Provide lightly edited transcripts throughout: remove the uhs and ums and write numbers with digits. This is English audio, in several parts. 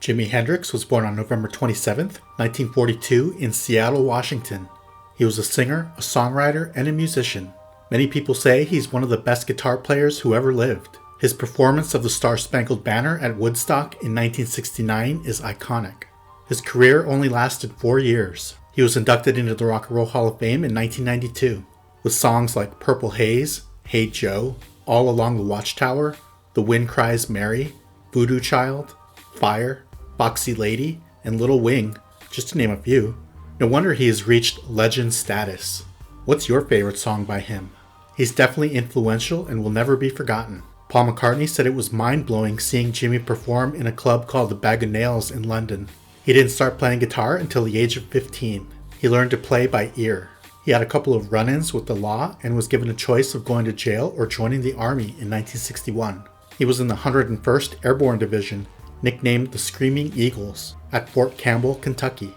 Jimi Hendrix was born on November 27, 1942 in Seattle, Washington. He was a singer, a songwriter, and a musician. Many people say he's one of the best guitar players who ever lived. His performance of the Star-Spangled Banner at Woodstock in 1969 is iconic. His career only lasted 4 years. He was inducted into the Rock and Roll Hall of Fame in 1992. With songs like Purple Haze, Hey Joe, All Along the Watchtower, The Wind Cries Mary, Voodoo Child, Fire, Boxy Lady, and Little Wing, just to name a few. No wonder he has reached legend status. What's your favorite song by him? He's definitely influential and will never be forgotten. Paul McCartney said it was mind-blowing seeing Jimi perform in a club called the Bag of Nails in London. He didn't start playing guitar until the age of 15. He learned to play by ear. He had a couple of run-ins with the law and was given a choice of going to jail or joining the army in 1961. He was in the 101st Airborne Division, nicknamed the Screaming Eagles, at Fort Campbell, Kentucky.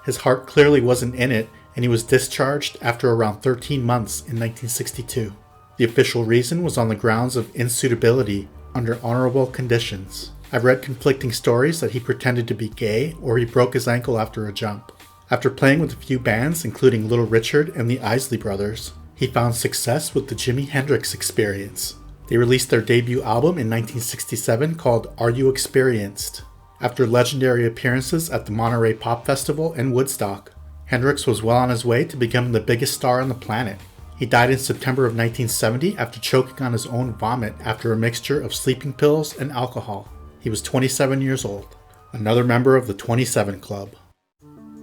His heart clearly wasn't in it, and he was discharged after around 13 months in 1962. The official reason was on the grounds of insuitability under honorable conditions. I've read conflicting stories that he pretended to be gay or he broke his ankle after a jump. After playing with a few bands, including Little Richard and the Isley Brothers, he found success with the Jimi Hendrix Experience. They released their debut album in 1967 called Are You Experienced? After legendary appearances at the Monterey Pop Festival and Woodstock, Hendrix was well on his way to becoming the biggest star on the planet. He died in September of 1970 after choking on his own vomit after a mixture of sleeping pills and alcohol. He was 27 years old, another member of the 27 Club.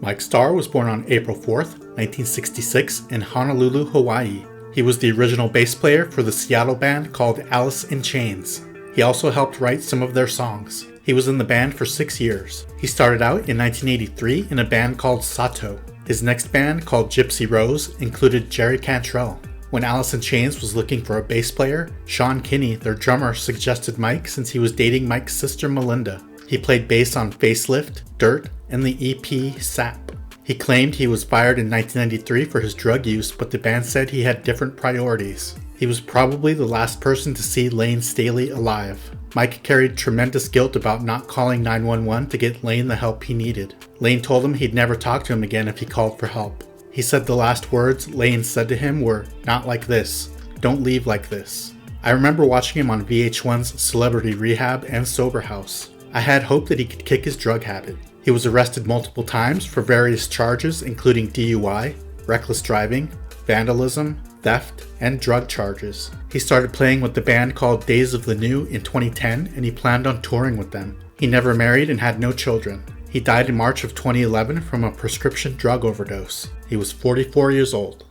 Mike Starr was born on April 4th, 1966 in Honolulu, Hawaii. He was the original bass player for the Seattle band called Alice in Chains. He also helped write some of their songs. He was in the band for 6 years. He started out in 1983 in a band called Sato. His next band, called Gypsy Rose, included Jerry Cantrell. When Alice in Chains was looking for a bass player, Sean Kinney, their drummer, suggested Mike since he was dating Mike's sister Melinda. He played bass on Facelift, Dirt, and the EP Sap. He claimed he was fired in 1993 for his drug use, but the band said he had different priorities. He was probably the last person to see Lane Staley alive. Mike carried tremendous guilt about not calling 911 to get Lane the help he needed. Lane told him he'd never talk to him again if he called for help. He said the last words Lane said to him were, "Not like this. Don't leave like this." I remember watching him on VH1's Celebrity Rehab and Sober House. I had hope that he could kick his drug habit. He was arrested multiple times for various charges including DUI, reckless driving, vandalism, theft, and drug charges. He started playing with the band called Days of the New in 2010 and he planned on touring with them. He never married and had no children. He died in March of 2011 from a prescription drug overdose. He was 44 years old.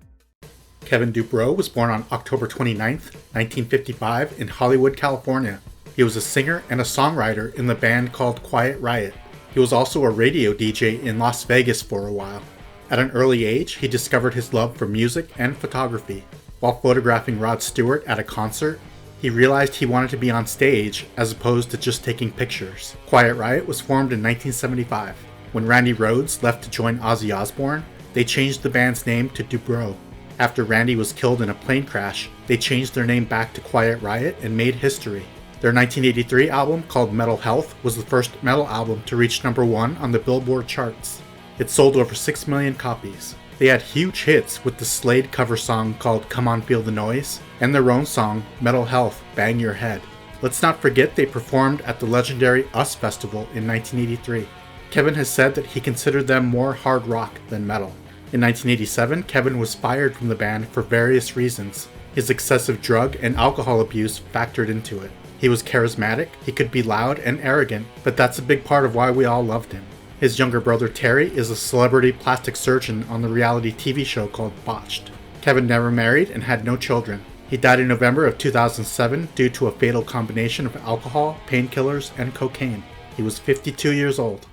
Kevin DuBrow was born on October 29, 1955 in Hollywood, California. He was a singer and a songwriter in the band called Quiet Riot. He was also a radio DJ in Las Vegas for a while. At an early age, he discovered his love for music and photography. While photographing Rod Stewart at a concert, he realized he wanted to be on stage as opposed to just taking pictures. Quiet Riot was formed in 1975. When Randy Rhoads left to join Ozzy Osbourne, they changed the band's name to DuBrow. After Randy was killed in a plane crash, they changed their name back to Quiet Riot and made history. Their 1983 album, called Metal Health, was the first metal album to reach #1 on the Billboard charts. It sold over 6 million copies. They had huge hits with the Slade cover song called Come On Feel the Noise, and their own song, Metal Health, Bang Your Head. Let's not forget they performed at the legendary US Festival in 1983. Kevin has said that he considered them more hard rock than metal. In 1987, Kevin was fired from the band for various reasons. His excessive drug and alcohol abuse factored into it. He was charismatic, he could be loud and arrogant, but that's a big part of why we all loved him. His younger brother Terry is a celebrity plastic surgeon on the reality TV show called Botched. Kevin never married and had no children. He died in November of 2007 due to a fatal combination of alcohol, painkillers, and cocaine. He was 52 years old.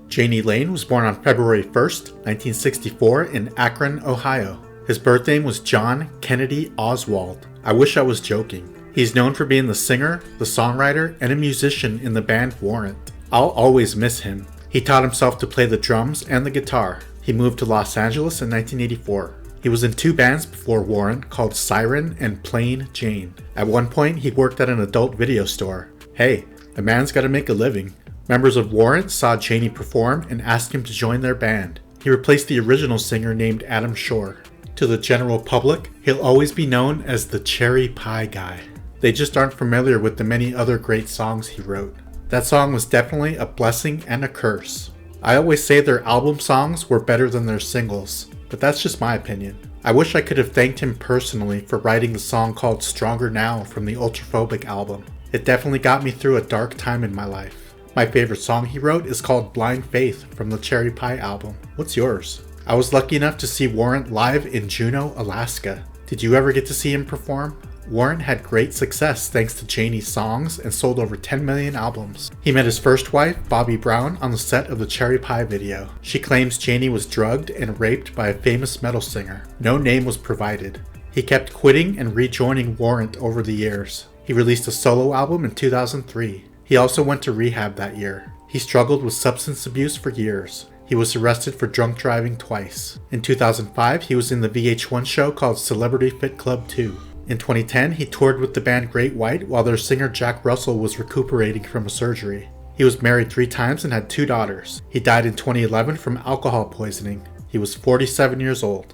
Jani Lane was born on February 1st, 1964 in Akron, Ohio. His birth name was John Kennedy Oswald. I wish I was joking. He's known for being the singer, the songwriter, and a musician in the band Warrant. I'll always miss him. He taught himself to play the drums and the guitar. He moved to Los Angeles in 1984. He was in 2 bands before Warrant called Siren and Plain Jane. At one point, he worked at an adult video store. Hey, a man's gotta make a living. Members of Warrant saw Jani perform and asked him to join their band. He replaced the original singer named Adam Shore. To the general public, he'll always be known as the Cherry Pie Guy. They just aren't familiar with the many other great songs he wrote. That song was definitely a blessing and a curse. I always say their album songs were better than their singles, but that's just my opinion. I wish I could have thanked him personally for writing the song called Stronger Now from the Ultraphobic album. It definitely got me through a dark time in my life. My favorite song he wrote is called Blind Faith from the Cherry Pie album. What's yours? I was lucky enough to see Warrant live in Juneau, Alaska. Did you ever get to see him perform? Warrant had great success thanks to Jani's songs and sold over 10 million albums. He met his first wife, Bobby Brown, on the set of the Cherry Pie video. She claims Jani was drugged and raped by a famous metal singer. No name was provided. He kept quitting and rejoining Warrant over the years. He released a solo album in 2003. He also went to rehab that year. He struggled with substance abuse for years. He was arrested for drunk driving twice. In 2005, he was in the VH1 show called Celebrity Fit Club 2. In 2010, he toured with the band Great White while their singer Jack Russell was recuperating from a surgery. He was married 3 times and had 2 daughters. He died in 2011 from alcohol poisoning. He was 47 years old.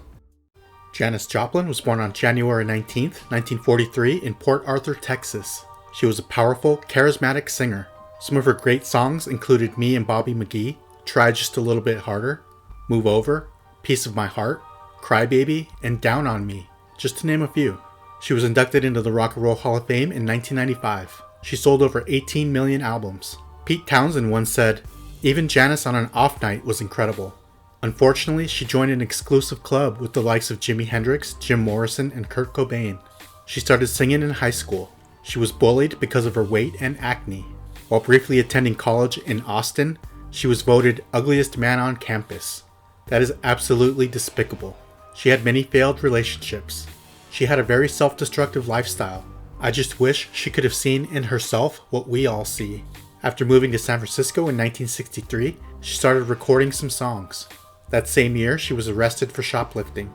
Janis Joplin was born on January 19, 1943 in Port Arthur, Texas. She was a powerful, charismatic singer. Some of her great songs included Me and Bobby McGee, Try Just a Little Bit Harder, Move Over, Piece of My Heart, Cry Baby, and Down on Me, just to name a few. She was inducted into the Rock and Roll Hall of Fame in 1995. She sold over 18 million albums. Pete Townsend once said, "Even Janis on an off night was incredible." Unfortunately, she joined an exclusive club with the likes of Jimi Hendrix, Jim Morrison, and Kurt Cobain. She started singing in high school. She was bullied because of her weight and acne. While briefly attending college in Austin, she was voted ugliest man on campus. That is absolutely despicable. She had many failed relationships. She had a very self-destructive lifestyle. I just wish she could have seen in herself what we all see. After moving to San Francisco in 1963, she started recording some songs. That same year, she was arrested for shoplifting.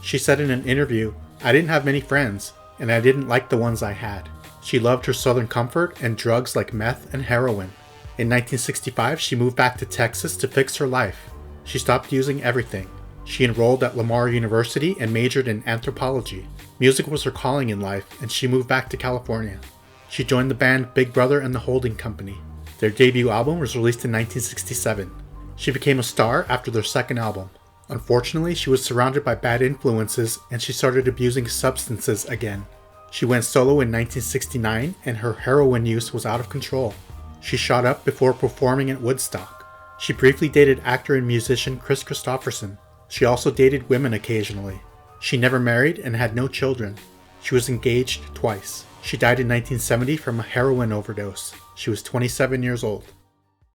She said in an interview, "I didn't have many friends, and I didn't like the ones I had." She loved her southern comfort and drugs like meth and heroin. In 1965, she moved back to Texas to fix her life. She stopped using everything. She enrolled at Lamar University and majored in anthropology. Music was her calling in life, and she moved back to California. She joined the band Big Brother and the Holding Company. Their debut album was released in 1967. She became a star after their second album. Unfortunately, she was surrounded by bad influences and she started abusing substances again. She went solo in 1969 and her heroin use was out of control. She shot up before performing at Woodstock. She briefly dated actor and musician Chris Christopherson. She also dated women occasionally. She never married and had no children. She was engaged twice. She died in 1970 from a heroin overdose. She was 27 years old.